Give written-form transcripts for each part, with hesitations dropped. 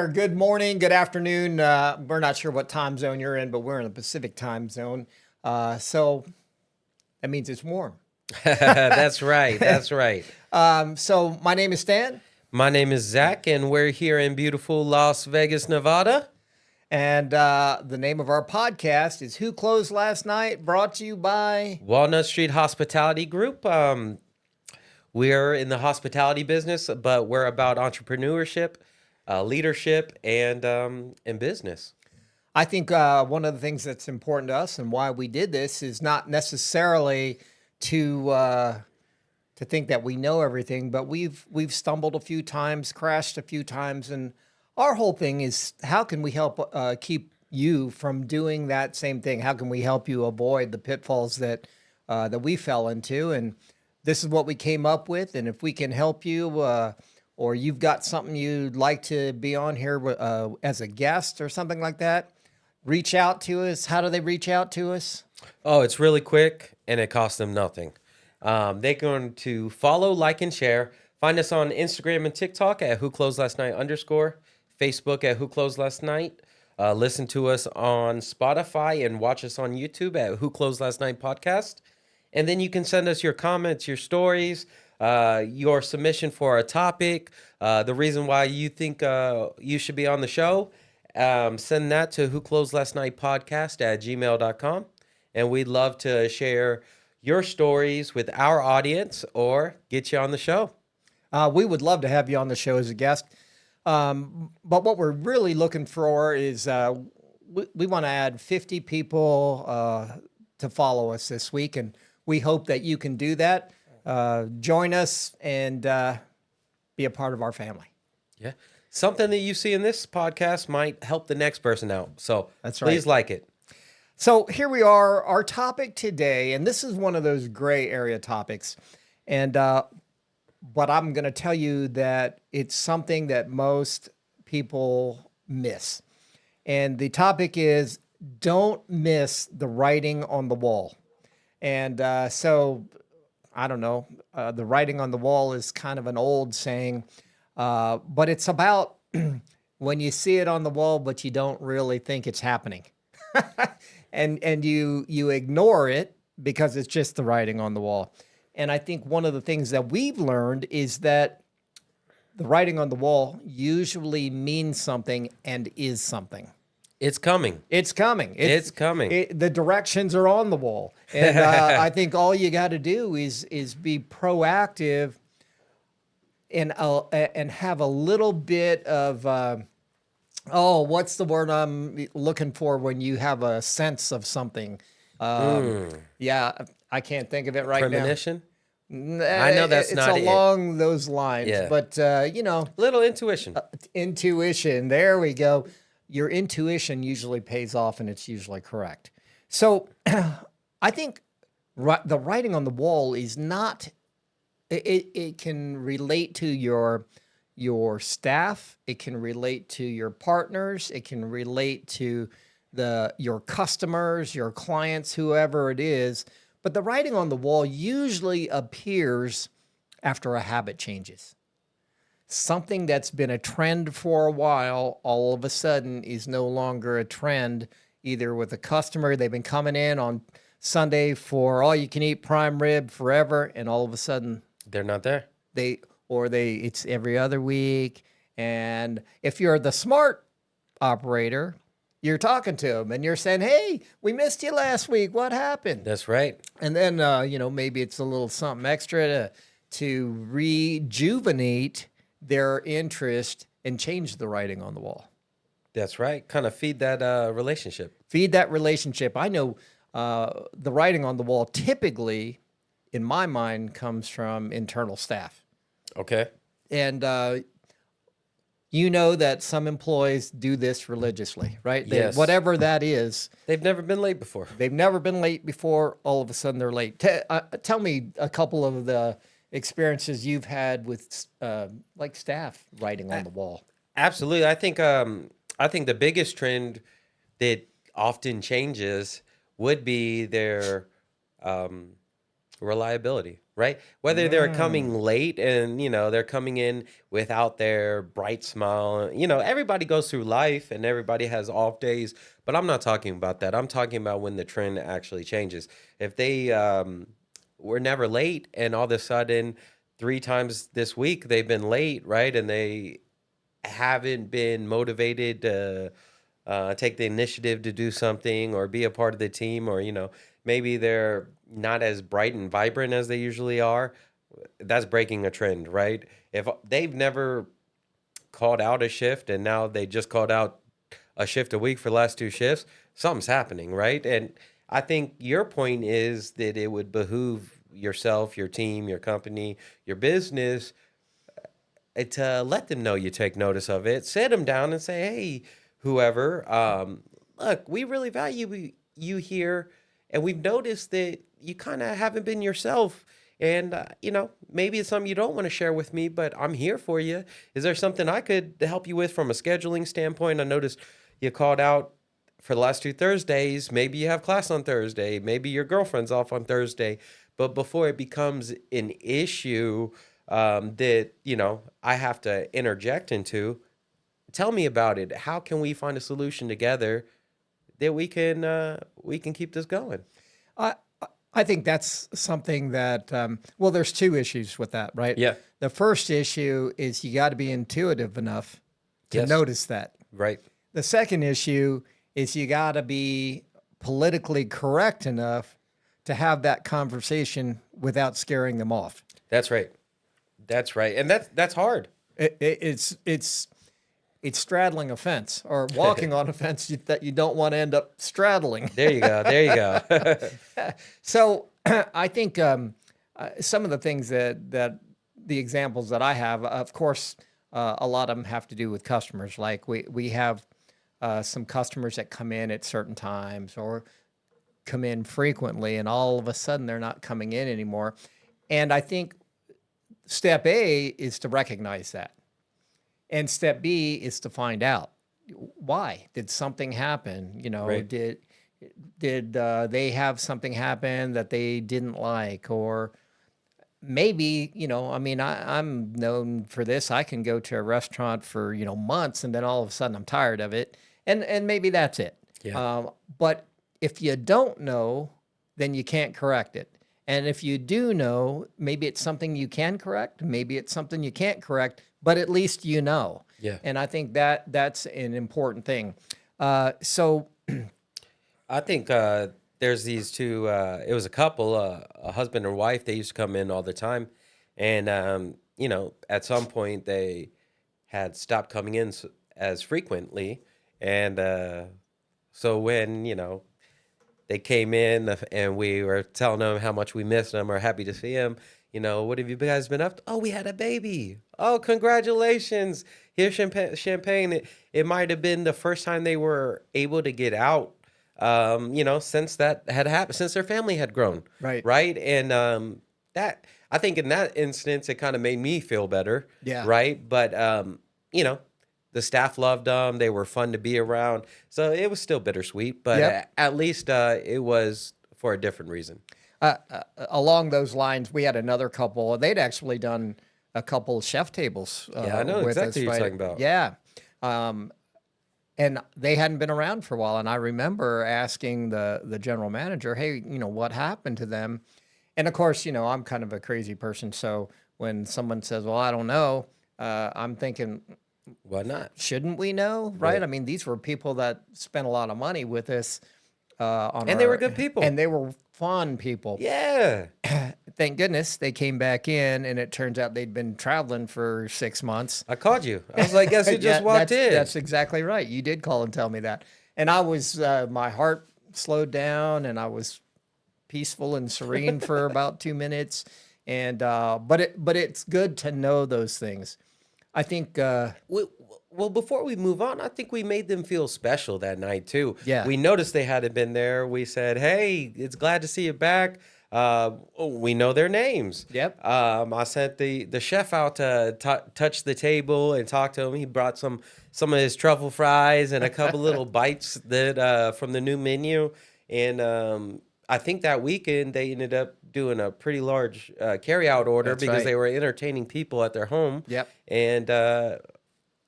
there. Good morning, good afternoon. We're not sure what time zone you're in, but we're in the Pacific time zone. So that means it's warm. That's right. That's right. So my name is Stan. My name is Zach, and we're here in beautiful Las Vegas, Nevada. And the name of our podcast is Who Closed Last Night, brought to you by Walnut Street Hospitality Group. We're in the hospitality business, but we're about entrepreneurship, leadership, and business. I think one of the things that's important to us and why we did this is not necessarily to think that we know everything, but we've stumbled a few times, crashed a few times, and our whole thing is how can we help keep you from doing that same thing? How can we help you avoid the pitfalls that we fell into? And this is what we came up with. And if we can help you, or you've got something you'd like to be on here as a guest or something like that, reach out to us. How do they reach out to us? Oh, it's really quick, and it costs them nothing. They're going to follow, like, and share. Find us on Instagram and TikTok at whoclosedlastnight_, Facebook at whoclosedlastnight. Listen to us on Spotify and watch us on YouTube at Who Closed Last Night Podcast. And then you can send us your comments, your stories, your submission for a topic, the reason why you think you should be on the show. Send that to whoclosedlastnightpodcast@gmail.com. And we'd love to share your stories with our audience or get you on the show. We would love to have you on the show as a guest. But what we're really looking for is we want to add 50 people to follow us this week. And we hope that you can do that. Join us and be a part of our family. Yeah. Something that you see in this podcast might help the next person out. So that's right. Please like it. So here we are, our topic today, and this is one of those gray area topics. And but I'm going to tell you that it's something that most people miss. And the topic is don't miss the writing on the wall. And so, I don't know, the writing on the wall is kind of an old saying, but it's about when you see it on the wall, but you don't really think it's happening. and you ignore it because it's just the writing on the wall. And I think one of the things that we've learned is that the writing on the wall usually means something and is something. It's coming. It's coming. It's coming. The directions are on the wall. And I think all you got to do is be proactive and have a little bit of, what's the word I'm looking for when you have a sense of something? Yeah, I can't think of it right Premonition? now. I know that's not it. It's along those lines, Yeah. But little intuition. Intuition. There we go. Your intuition usually pays off, and it's usually correct. So, I think the writing on the wall is not. It can relate to your staff. It can relate to your partners. It can relate to your customers, your clients, whoever it is. But the writing on the wall usually appears after a habit changes. Something that's been a trend for a while, all of a sudden is no longer a trend, either with a customer. They've been coming in on Sunday for all-you-can-eat prime rib forever, and all of a sudden they're not there. It's every other week. And if you're the smart operator, you're talking to them and you're saying, hey, we missed you last week. What happened? That's right. And then, maybe it's a little something extra to rejuvenate their interest and change the writing on the wall. That's right. Kind of feed that relationship. Feed that relationship. I know the writing on the wall typically, in my mind, comes from internal staff. Okay. And you know that some employees do this religiously, right? Yes. Whatever that is. They've never been late before. They've never been late before. All of a sudden they're late. Tell me a couple of the experiences you've had with like staff writing on the wall. Absolutely. I think the biggest trend that often changes would be their reliability, right? Whether they're coming late and, they're coming in without their bright smile. Everybody goes through life and everybody has off days, but I'm not talking about that. I'm talking about when the trend actually changes. If they were never late and all of a sudden 3 times this week they've been late, right? And they haven't been motivated to take the initiative to do something or be a part of the team, or maybe they're not as bright and vibrant as they usually are. That's breaking a trend, right? If they've never called out a shift and now they just called out a shift a week for the last 2 shifts, something's happening, right? And I think your point is that it would behoove yourself, your team, your company, your business to let them know you take notice of it. Sit them down and say, hey, whoever, look, we really value you here, and we've noticed that you kind of haven't been yourself. And, maybe it's something you don't want to share with me, but I'm here for you. Is there something I could help you with from a scheduling standpoint? I noticed you called out for the last 2 Thursdays. Maybe you have class on Thursday. Maybe your girlfriend's off on Thursday. But before it becomes an issue that, I have to interject into, tell me about it. How can we find a solution together that we can keep this going? I I think that's something that, well, there's two issues with that, right? Yeah. The first issue is you got to be intuitive enough to Yes. notice that. Right. The second issue is you got to be politically correct enough to have that conversation without scaring them off. That's right. That's right. And that's hard. It's straddling a fence or walking on a fence that you don't want to end up straddling. There you go. There you go. So I think some of the things that the examples that I have, of course, a lot of them have to do with customers. Like we have some customers that come in at certain times or come in frequently, and all of a sudden they're not coming in anymore. And I think step A is to recognize that. And step B is to find out why. Did something happen? You know, Right. did they have something happen that they didn't like? Or maybe, you know, I mean, I'm known for this. I can go to a restaurant for, you know, months, and then all of a sudden I'm tired of it. And maybe that's it. Yeah. But if you don't know, then you can't correct it. And if you do know, maybe it's something you can correct, maybe it's something you can't correct, but at least you know. Yeah. And I think that's an important thing. So I think there's these two. It was a couple, a husband and wife. They used to come in all the time, and at some point they had stopped coming in as frequently, and so when they came in and we were telling them how much we missed them or happy to see them. What have you guys been up to? Oh, we had a baby. Oh, congratulations. Here's champagne. It might have been the first time they were able to get out, since that had happened, since their family had grown. Right. Right. And that, I think in that instance, it kind of made me feel better. Yeah. Right. But, the staff loved them. They were fun to be around. So it was still bittersweet, but Yep. at least it was for a different reason. along those lines, we had another couple. They'd actually done a couple chef tables Yeah, I know with us, exactly what you're right? talking about. Yeah. And they hadn't been around for a while. And I remember asking the general manager, hey, what happened to them? And of course, I'm kind of a crazy person. So when someone says, well, I don't know, I'm thinking, Why not? shouldn't we know? Right? Right. I mean, these were people that spent a lot of money with us. And they were good people. And they were fun people. Yeah. Thank goodness they came back in, and it turns out they'd been traveling for 6 months. I called you. I was like, guess who just walked that's, in? That's exactly right. You did call and tell me that. And I was, my heart slowed down, and I was peaceful and serene for about 2 minutes. And, but it's good to know those things. I think, Well, before we move on, I think we made them feel special that night too. Yeah. We noticed they hadn't been there. We said, "Hey, it's glad to see you back." We know their names. Yep. I sent the chef out to touch the table and talk to him. He brought some of his truffle fries and a couple little bites that from the new menu. And I think that weekend they ended up doing a pretty large carry-out order That's because right. they were entertaining people at their home. Yep. And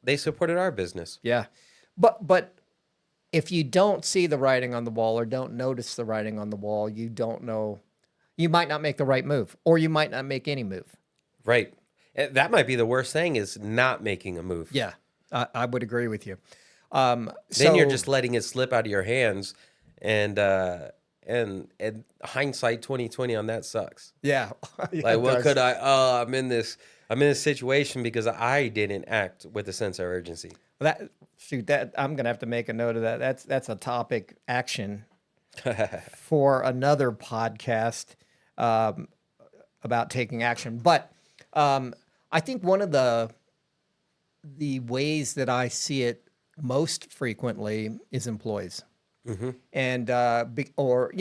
they supported our business. Yeah. But if you don't see the writing on the wall or don't notice the writing on the wall, you don't know. You might not make the right move, or you might not make any move. Right. That might be the worst thing is not making a move. Yeah, I would agree with you. Then you're just letting it slip out of your hands, and hindsight 2020 on that sucks. yeah, yeah, Like, it what does. could I? Oh, I'm in this situation because I didn't act with a sense of urgency. That I'm gonna have to make a note of that. That's a topic action for another podcast about taking action. But I think one of the ways that I see it most frequently is employees. And or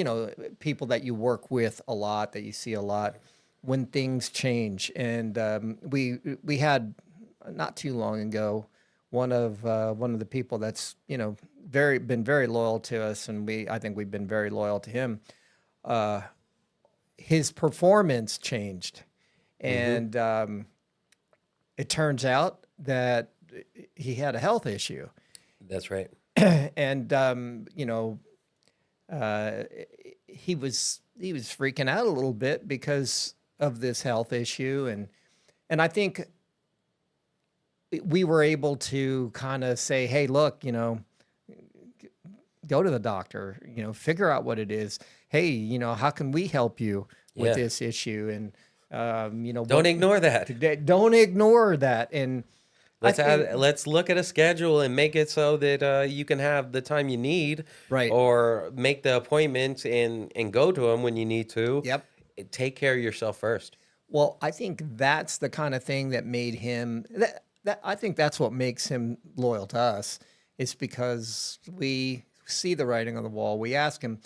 people that you work with a lot, that you see a lot when things change. And we had not too long ago one of the people that's been very loyal to us, and I think we've been very loyal to him. His performance changed, and it turns out that he had a health issue. That's right. And he was freaking out a little bit because of this health issue, and I think we were able to kind of say, hey, look, go to the doctor, figure out what it is. Hey, how can we help you with this issue? And Don't ignore that. don't ignore that. And Let's look at a schedule and make it so that you can have the time you need, Right. or make the appointments and go to them when you need to. Yep. Take care of yourself first. Well, I think that's the kind of thing that made him I think that's what makes him loyal to us. It's because we see the writing on the wall. We ask him,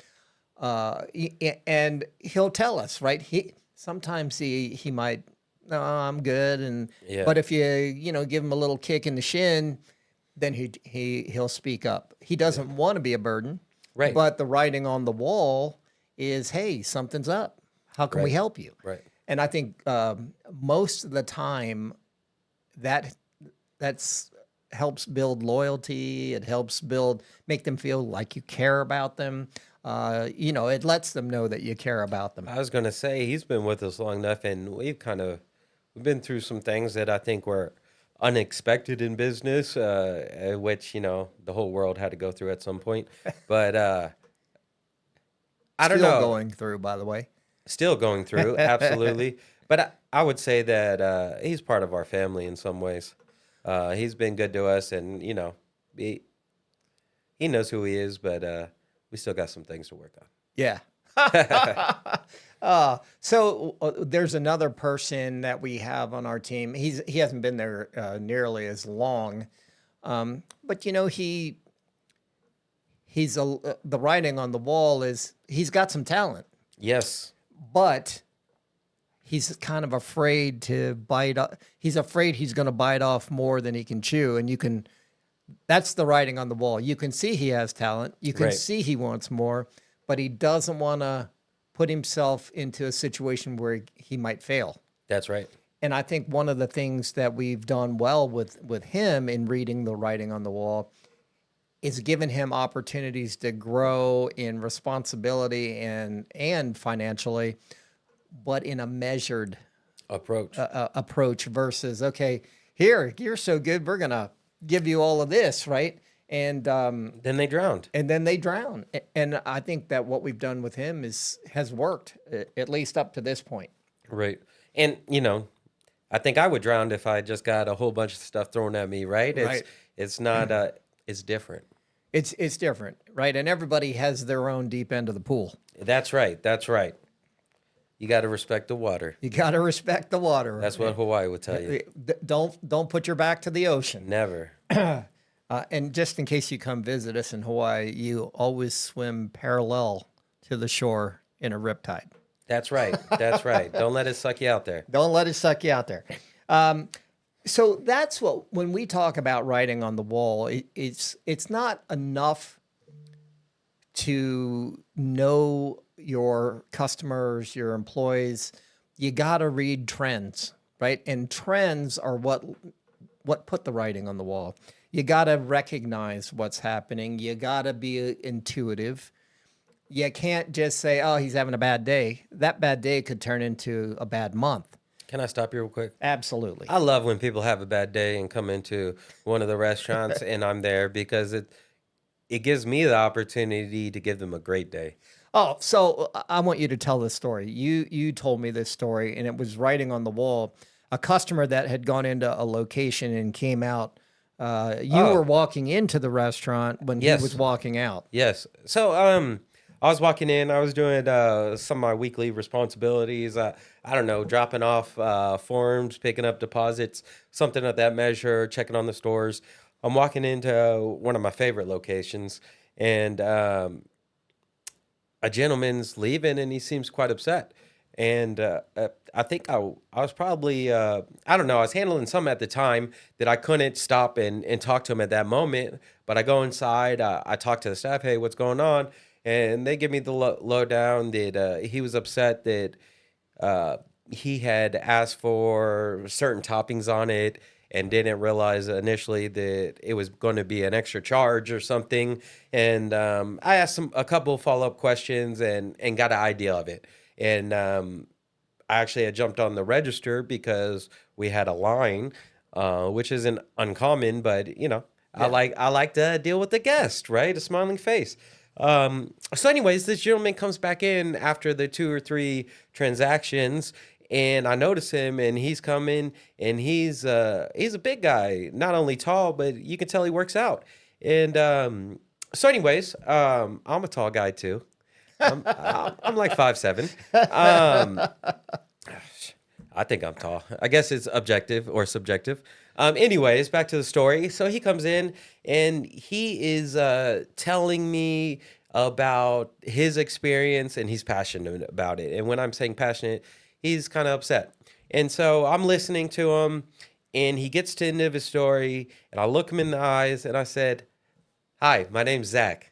and he'll tell us, right? Sometimes he might, no, I'm good, but if you give him a little kick in the shin, then he'll speak up. He doesn't want to be a burden, Right. But the writing on the wall is, hey, something's up. How can we help you? Right. And I think most of the time that's helps build loyalty. It helps make them feel like you care about them. It lets them know that you care about them. I was going to say, he's been with us long enough, and we've been through some things that I think were unexpected in business, which, the whole world had to go through at some point. But I don't know. Still going through, by the way. Still going through, absolutely. But I would say that he's part of our family in some ways. He's been good to us, and, he knows who he is, but we still got some things to work on. Yeah. So there's another person that we have on our team. He hasn't been there nearly as long, but the writing on the wall is he's got some talent. Yes. But he's kind of afraid to bite. He's afraid he's going to bite off more than he can chew, and that's the writing on the wall. You can see he has talent. You can see he wants more, but he doesn't want to put himself into a situation where he might fail. That's right. And I think one of the things that we've done well with him in reading the writing on the wall is given him opportunities to grow in responsibility and financially, but in a measured approach versus, okay, here, you're so good, we're going to give you all of this, right? And then they drowned. And I think that what we've done with him has worked, at least up to this point. Right. And, I think I would drown if I just got a whole bunch of stuff thrown at me, right? It's not, it's different. It's different, right? And everybody has their own deep end of the pool. That's right. You got to respect the water. That's what Hawaii would tell you. Don't put your back to the ocean. Never. And just in case you come visit us in Hawaii, you always swim parallel to the shore in a riptide. That's right. Don't let it suck you out there. So that's when we talk about writing on the wall, it's not enough to know your customers, your employees, you got to read trends, right? And trends are what put the writing on the wall. You got to recognize what's happening. You got to be intuitive. You can't just say, "Oh, he's having a bad day." That bad day could turn into a bad month. Can I stop you real quick? Absolutely. I love when people have a bad day and come into one of the restaurants and I'm there because it gives me the opportunity to give them a great day. Oh, so I want you to tell this story. You told me this story, and it was writing on the wall. A customer that had gone into a location and came out. You were Oh, walking into the restaurant when he was yes. walking out. Yes. So, I was walking in. I was doing some of my weekly responsibilities. I don't know, dropping off forms, picking up deposits, something of that measure, checking on the stores. I'm walking into one of my favorite locations, and a gentleman's leaving, and he seems quite upset. And I think I was probably I don't know, I was handling some at the time that I couldn't stop and talk to him at that moment. But I go inside, I talk to the staff, hey, what's going on? And they give me the lowdown that he was upset that uh, he had asked for certain toppings on it and didn't realize initially that it was going to be an extra charge or something. And I asked him a couple follow up questions and got an idea of it. And I actually had jumped on the register because we had a line, which isn't uncommon, but you know, Yeah. I like to deal with the guest, right? A smiling face. So, anyways, this gentleman comes back in after the two or three transactions, and I notice him, and he's coming, and he's a big guy, not only tall, but you can tell he works out. And so, anyways, I'm a tall guy too. I'm like 5'7". Um, I think I'm tall. I guess it's objective or subjective. Anyways, back to the story. So he comes in and he is telling me about his experience and he's passionate about it. And when I'm saying passionate, he's kind of upset. And so I'm listening to him and he gets to the end of his story and I look him in the eyes and I said, hi, my name's Zach.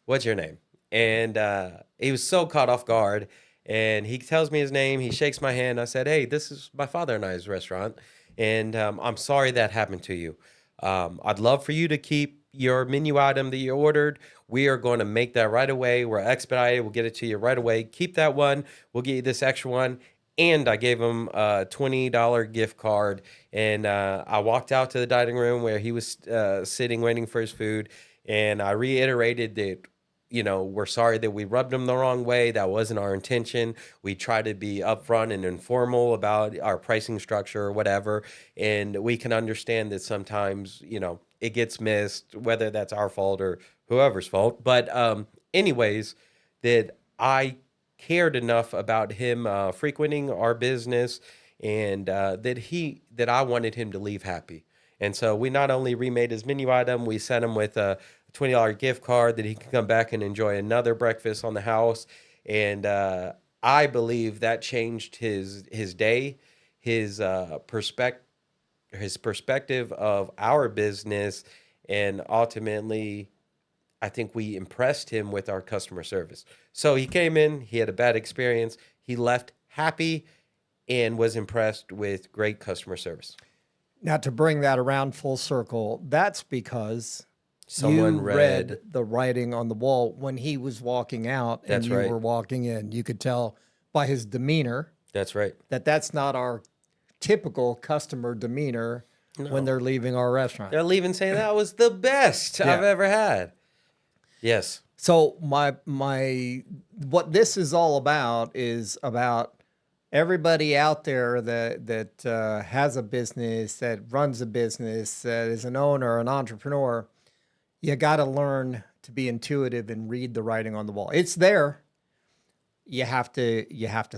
What's your name? And he was so caught off guard. And he tells me his name. He shakes my hand. I said, hey, this is my father and I's restaurant. And I'm sorry that happened to you. I'd love for you to keep your menu item that you ordered. We are going to make that right away. We're expedited. We'll get it to you right away. Keep that one. We'll get you this extra one. And I gave him a $20 gift card. And I walked out to the dining room where he was sitting waiting for his food. And I reiterated that, you know, we're sorry that we rubbed him the wrong way. That wasn't our intention. We try to be upfront and informal about our pricing structure or whatever. And we can understand that sometimes, you know, it gets missed, whether that's our fault or whoever's fault. But anyways, that I cared enough about him frequenting our business and that I wanted him to leave happy. And so we not only remade his menu item, we sent him with a $20 gift card that he can come back and enjoy another breakfast on the house. And I believe that changed his day, his his perspective of our business, and ultimately, I think we impressed him with our customer service. So he came in, he had a bad experience, he left happy, and was impressed with great customer service. Now, to bring that around full circle, that's because Someone you read. read the writing on the wall when he was walking out and That's you right. were walking in. You could tell by his demeanor That's right. that that's not our typical customer demeanor when No. they're leaving our restaurant. They're leaving saying that was the best I've Yeah. ever had. Yes. So my what this is all about is about everybody out there that has a business, that runs a business, that is an owner, an entrepreneur. You got to learn to be intuitive and read the writing on the wall. It's there. You have to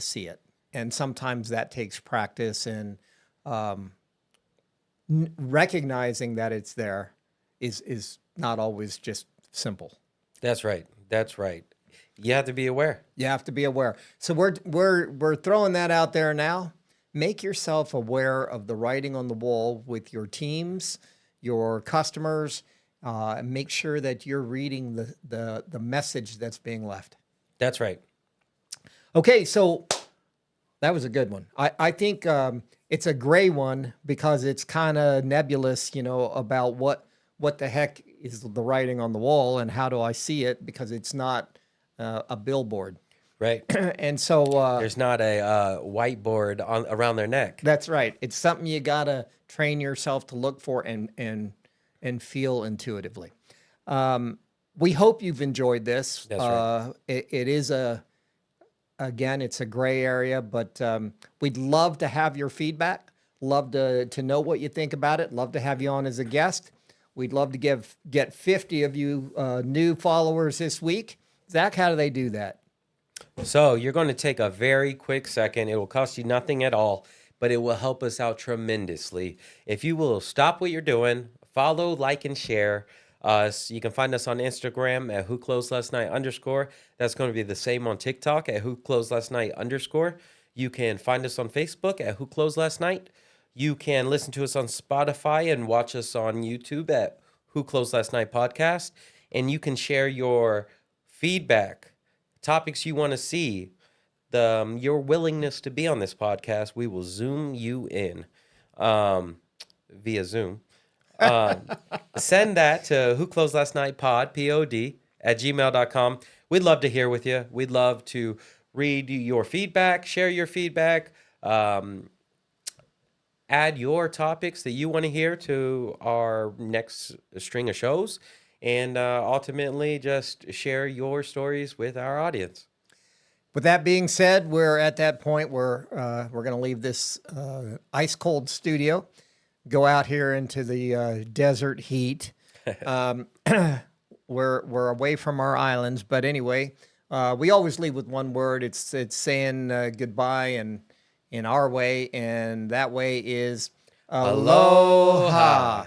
see it, and sometimes that takes practice and um, recognizing that it's there is not always just simple. That's right. That's right. You have to be aware. You have to be aware. So we're throwing that out there now. Make yourself aware of the writing on the wall with your teams, your customers. and make sure that you're reading the message that's being left. That's right. Okay, so that was a good one. I think it's a gray one because it's kind of nebulous, about what the heck is the writing on the wall and how do I see it, because it's not a billboard. Right. And so There's not a whiteboard around their neck. that's right. It's something you gotta train yourself to look for and feel intuitively. We hope you've enjoyed this. That's right. It is again, it's a gray area, but we'd love to have your feedback. Love to know what you think about it. Love to have you on as a guest. We'd love to get 50 of you new followers this week. Zach, how do they do that? So you're going to take a very quick second. It will cost you nothing at all, but it will help us out tremendously. If you will stop what you're doing, follow, like, and share us. You can find us on Instagram at whoclosedlastnight_. That's going to be the same on TikTok at whoclosedlastnight_. You can find us on Facebook at whoclosedlastnight. You can listen to us on Spotify and watch us on YouTube at Who Closed Last Night Podcast. And you can share your feedback, topics you want to see, your willingness to be on this podcast. We will Zoom you in via Zoom. Send that to whoclosedlastnightpod, P-O-D, @gmail.com. We'd love to hear with you. We'd love to read your feedback, share your feedback, add your topics that you want to hear to our next string of shows, and ultimately just share your stories with our audience. With that being said, we're at that point where we're going to leave this ice cold studio, go out here into the desert heat. We're away from our islands, but anyway, we always leave with one word. It's saying goodbye and in our way, and that way is aloha.